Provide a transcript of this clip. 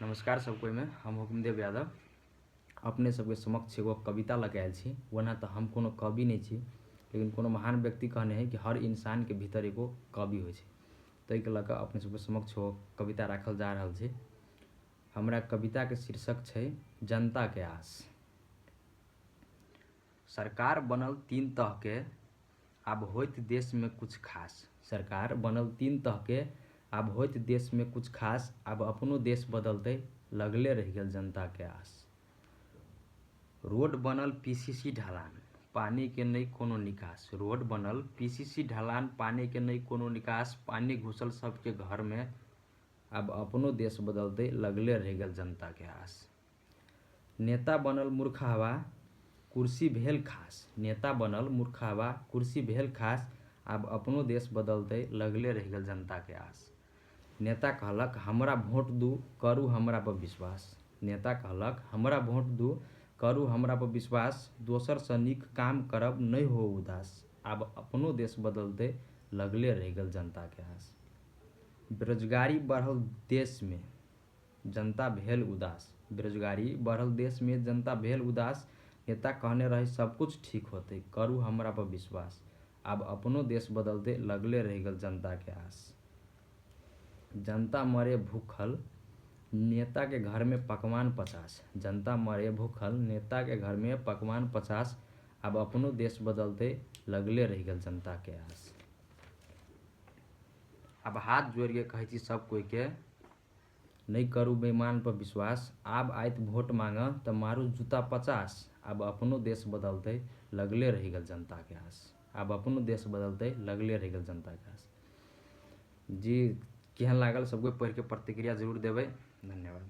नमस्कार सबको में हम हुकुमदेव यादव अपने सबके समक्ष एगो कविता लगे आयल छी। ओना तो हम कोनो कवि नहीं छी, लेकिन कोनो महान व्यक्ति कहने हैं कि हर इंसान के भीतर एगो कवि हो। तै के लक अपने सबके समक्ष वो कविता राखल जा रहल छै। हमरा कविता के शीर्षक छै जनता के आस। सरकार बनल 3 तह के, आब होइत देश में कुछ खास। सरकार बनल 3 तह के, आब होइत देश में कुछ खास। अब अपनो देश बदलते लगले रह गेल जनता के आस। रोड बनल पीसीसी ढलान, पानी के नहीं कोनो निकास। रोड बनल पीसीसी ढलान, पानी के नहीं कोनो निकास। पानी घुसल सबके घर में, अब अपनो देश बदलते लगले रह गेल जनता के आस। नेता बनल मूर्खहवा, कुर्सी भेल खास। नेता बनल मूर्खहवा, कुर्सी भेल खास। अब अपनो देश बदलते लगले रह गेल जनता के आस। नेता कहलक हमरा वोट दू, करू हमरा पर विश्वास। नेता कहलक हमरा वोट दू, करू हमरा पर विश्वास। दोसर से नीक काम करब नहीं हो उदास। अब अपनो देश बदलते लगले रह गेल जनता के आस। बेरोजगारी बढ़ल देश में, जनता भेल उदास। बेरोजगारी बढ़ल देश में, जनता भेल उदास। नेता कहने रहे सब कुछ ठीक होते, करू हमरा पर विश्वास। अब अपनो देश बदलते लगले रह गेल जनता के आस। जनता मरे भूखल, नेता के घर में पकवान 50। जनता मरे भूखल, नेता के घर में पकवान 50। अब अपनो देश बदलते लगले रह गेल जनता के आस। अब हाथ जोड़ के कहे छी सब कोई के, नहीं करू बेईमान पर विश्वास। अब आइत वोट मांगा तो मारू जूता 50। अब अपनो देश बदलते लगले रह गेल जनता के आस। अब अपनो देश बदलते लगले रह गेल जनता के आस। जी केहन लागल सबको पढ़ के प्रतिक्रिया जरूर देवे। धन्यवाद।